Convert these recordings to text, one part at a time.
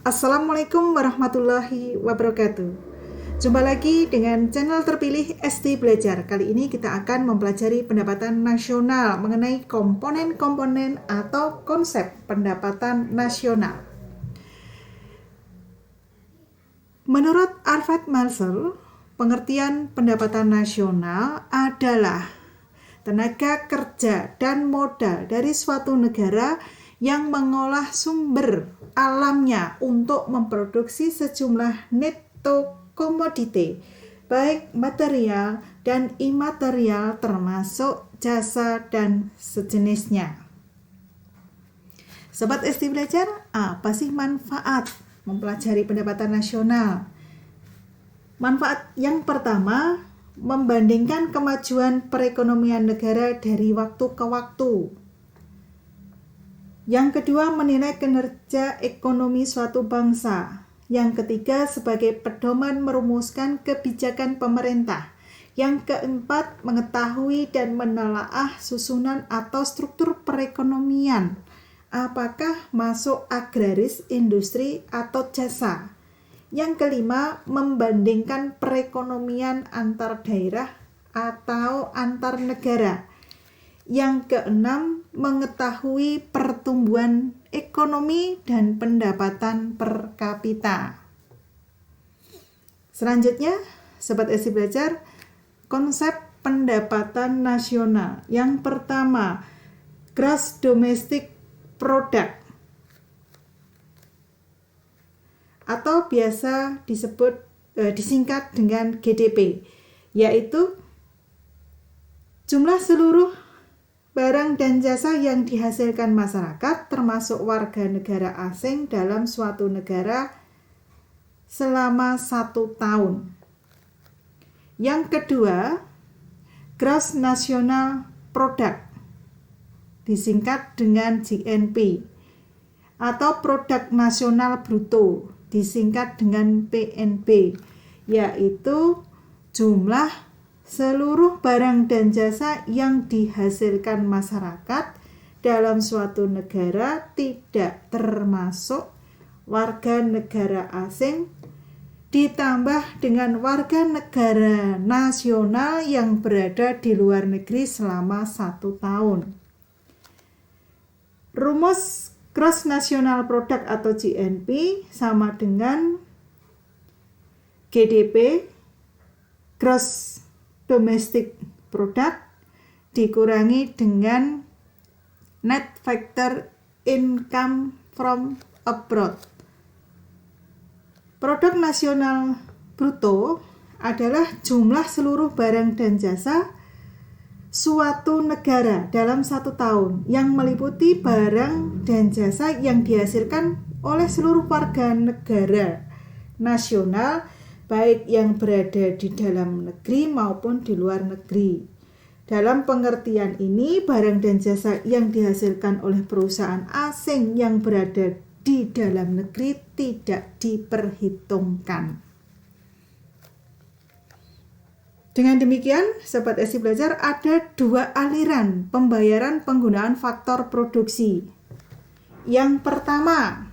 Assalamualaikum warahmatullahi wabarakatuh. Jumpa lagi dengan channel terpilih ST Belajar. Kali ini kita akan mempelajari pendapatan nasional mengenai komponen-komponen atau konsep pendapatan nasional. Menurut Alfred Marshall, pengertian pendapatan nasional adalah tenaga kerja dan modal dari suatu negara yang mengolah sumber alamnya untuk memproduksi sejumlah neto komoditi, baik material dan imaterial termasuk jasa dan sejenisnya. Sobat ST Belajar, apa sih manfaat mempelajari pendapatan nasional? Manfaat yang pertama, membandingkan kemajuan perekonomian negara dari waktu ke waktu. Yang kedua, menilai kinerja ekonomi suatu bangsa. Yang ketiga, sebagai pedoman merumuskan kebijakan pemerintah. Yang keempat, mengetahui dan menelaah susunan atau struktur perekonomian. Apakah masuk agraris, industri, atau jasa? Yang kelima, membandingkan perekonomian antar daerah atau antar negara. Yang keenam, mengetahui pertumbuhan ekonomi dan pendapatan per kapita. Selanjutnya, Sobat ST Belajar, konsep pendapatan nasional. Yang pertama, Gross Domestic Product atau biasa disingkat dengan GDP, yaitu jumlah seluruh barang dan jasa yang dihasilkan masyarakat termasuk warga negara asing dalam suatu negara selama 1 tahun. Yang kedua, Gross National Product, disingkat dengan GNP, atau Produk Nasional Bruto, disingkat dengan PNB, yaitu jumlah seluruh barang dan jasa yang dihasilkan masyarakat dalam suatu negara tidak termasuk warga negara asing ditambah dengan warga negara nasional yang berada di luar negeri selama 1 tahun. Rumus Gross National Product atau GNP sama dengan GDP, Gross Domestic Product, dikurangi dengan Net Factor Income from Abroad. Produk nasional bruto adalah jumlah seluruh barang dan jasa suatu negara dalam 1 tahun yang meliputi barang dan jasa yang dihasilkan oleh seluruh warga negara nasional, baik yang berada di dalam negeri maupun di luar negeri. Dalam pengertian ini, barang dan jasa yang dihasilkan oleh perusahaan asing yang berada di dalam negeri tidak diperhitungkan. Dengan demikian, Sobat ST Belajar, ada 2 aliran pembayaran penggunaan faktor produksi. Yang pertama,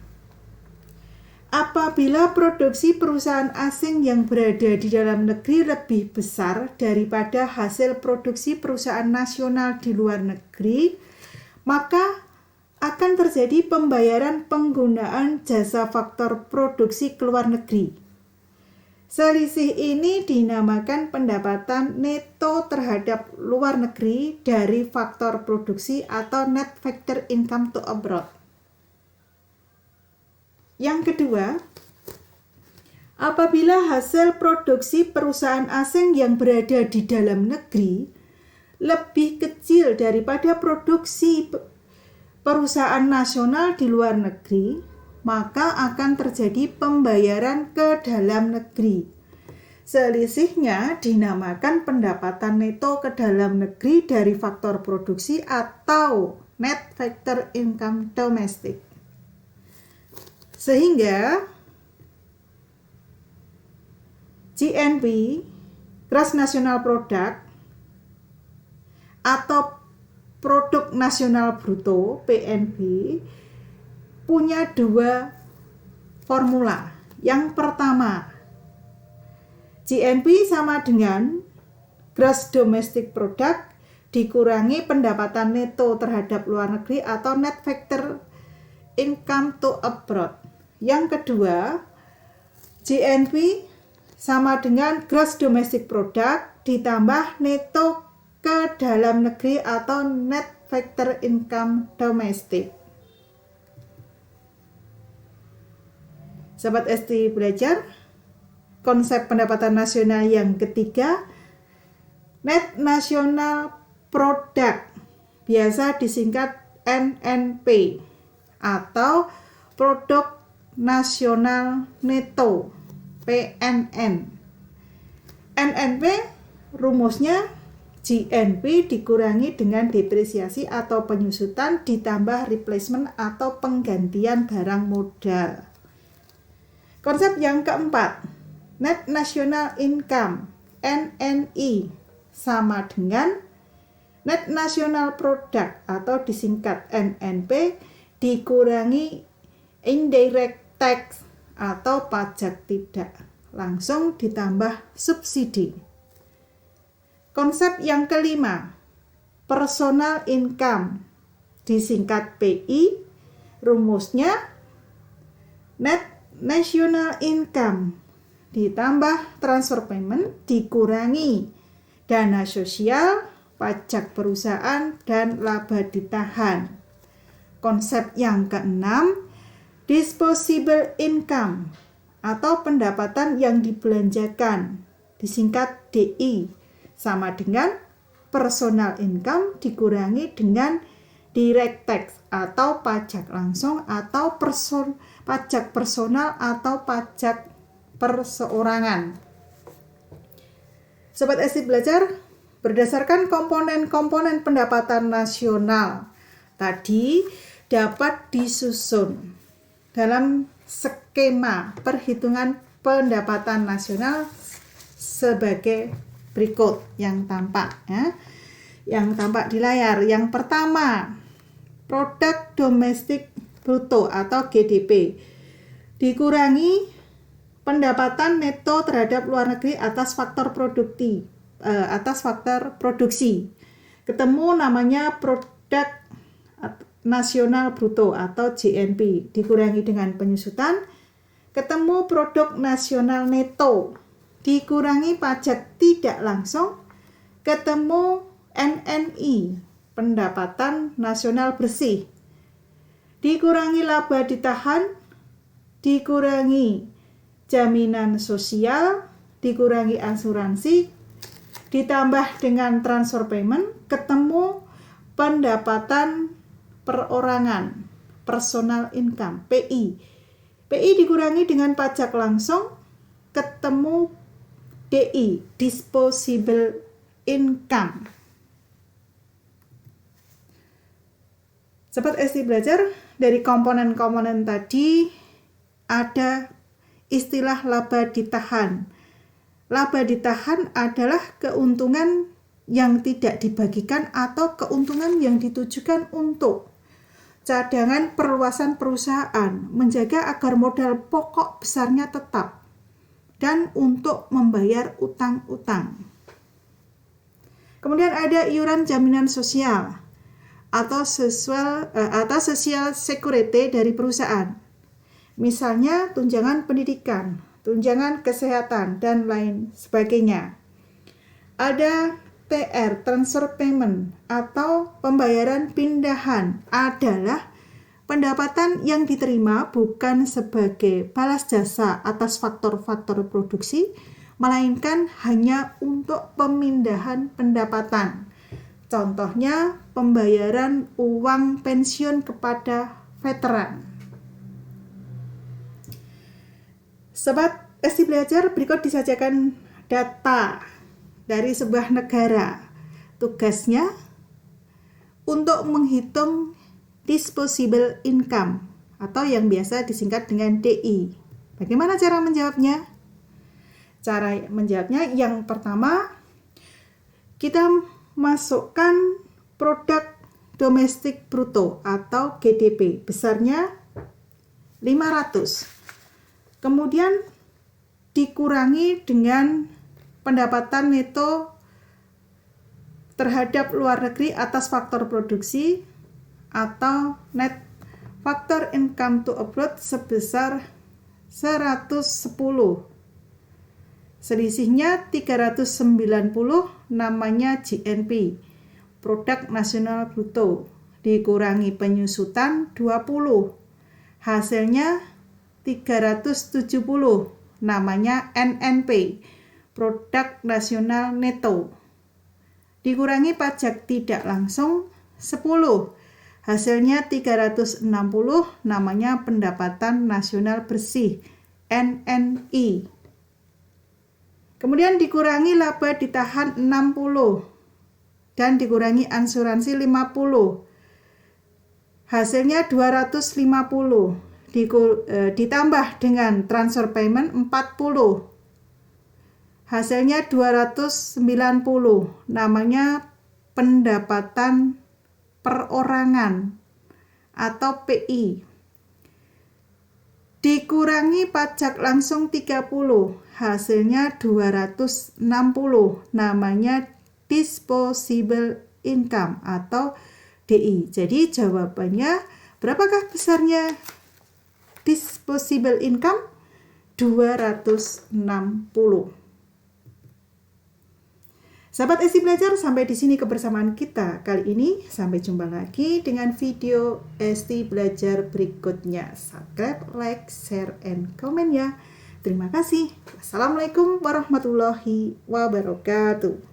apabila produksi perusahaan asing yang berada di dalam negeri lebih besar daripada hasil produksi perusahaan nasional di luar negeri, maka akan terjadi pembayaran penggunaan jasa faktor produksi ke luar negeri. Selisih ini dinamakan pendapatan neto terhadap luar negeri dari faktor produksi atau net factor income to abroad. Yang kedua, apabila hasil produksi perusahaan asing yang berada di dalam negeri lebih kecil daripada produksi perusahaan nasional di luar negeri, maka akan terjadi pembayaran ke dalam negeri. Selisihnya dinamakan pendapatan neto ke dalam negeri dari faktor produksi atau net factor income domestic. Sehingga GNP, Gross National Product, atau Produk Nasional Bruto, PNB, punya 2 formula. Yang pertama, GNP sama dengan Gross Domestic Product dikurangi pendapatan neto terhadap luar negeri atau net factor income to abroad. Yang kedua, GNP sama dengan Gross Domestic Product ditambah neto ke dalam negeri atau net factor income domestic. Sahabat ST belajar, konsep pendapatan nasional yang ketiga, Net National Product, biasa disingkat NNP atau Produk Nasional Neto, PNN. NNP rumusnya GNP dikurangi dengan depresiasi atau penyusutan ditambah replacement atau penggantian barang modal. Konsep yang keempat, Net National Income, NNI, sama dengan Net National Product atau disingkat NNP dikurangi Indirect Tax atau pajak tidak langsung ditambah subsidi. Konsep yang kelima, Personal Income, disingkat PI, rumusnya Net National Income ditambah transfer payment dikurangi dana sosial, pajak perusahaan, dan laba ditahan. Konsep yang keenam, Disposable Income atau pendapatan yang dibelanjakan, disingkat DI, sama dengan Personal Income dikurangi dengan Direct Tax atau pajak langsung atau pajak personal atau pajak perseorangan. Sobat ST belajar, berdasarkan komponen-komponen pendapatan nasional tadi dapat disusun dalam skema perhitungan pendapatan nasional sebagai berikut yang tampak ya. Yang tampak di layar. Yang pertama, produk domestik bruto atau GDP dikurangi pendapatan neto terhadap luar negeri atas faktor produksi. Ketemu namanya produk nasional bruto atau GNP dikurangi dengan penyusutan. Ketemu produk nasional neto dikurangi pajak tidak langsung. Ketemu NNI, pendapatan nasional bersih, dikurangi laba ditahan, dikurangi jaminan sosial, dikurangi asuransi, ditambah dengan transfer payment, ketemu pendapatan perorangan, personal income, PI. PI dikurangi dengan pajak langsung, ketemu DI, disposable income. Sobat ST belajar, dari komponen-komponen tadi ada istilah laba ditahan. Laba ditahan adalah keuntungan yang tidak dibagikan atau keuntungan yang ditujukan untuk cadangan perluasan perusahaan, menjaga agar modal pokok besarnya tetap, dan untuk membayar utang-utang. Kemudian ada iuran jaminan sosial atau social security dari perusahaan. Misalnya tunjangan pendidikan, tunjangan kesehatan, dan lain sebagainya. Ada TR, transfer payment, atau pembayaran pindahan adalah pendapatan yang diterima bukan sebagai balas jasa atas faktor-faktor produksi, melainkan hanya untuk pemindahan pendapatan. Contohnya pembayaran uang pensiun kepada veteran. Sobat ST belajar, berikut disajikan data dari sebuah negara. Tugasnya untuk menghitung disposable income atau yang biasa disingkat dengan DI. Bagaimana cara menjawabnya? Cara menjawabnya yang pertama, kita masukkan produk domestik bruto atau GDP besarnya 500. Kemudian dikurangi dengan pendapatan neto terhadap luar negeri atas faktor produksi atau net factor income to abroad sebesar 110. Selisihnya 390 namanya GNP, Produk Nasional Bruto, dikurangi penyusutan 20. Hasilnya 370 namanya NNP, Produk Nasional Neto. Dikurangi pajak tidak langsung 10. Hasilnya 360 namanya Pendapatan Nasional Bersih NNI. Kemudian dikurangi laba ditahan 60 dan dikurangi asuransi 50. Hasilnya 250. Ditambah dengan transfer payment 40. Hasilnya 290, namanya pendapatan perorangan atau PI. Dikurangi pajak langsung 30, hasilnya 260, namanya disposable income atau DI. Jadi jawabannya berapakah besarnya disposable income? 260. Sahabat ST Belajar, sampai di sini kebersamaan kita kali ini. Sampai jumpa lagi dengan video ST Belajar berikutnya. Subscribe, like, share, and comment ya. Terima kasih. Wassalamualaikum warahmatullahi wabarakatuh.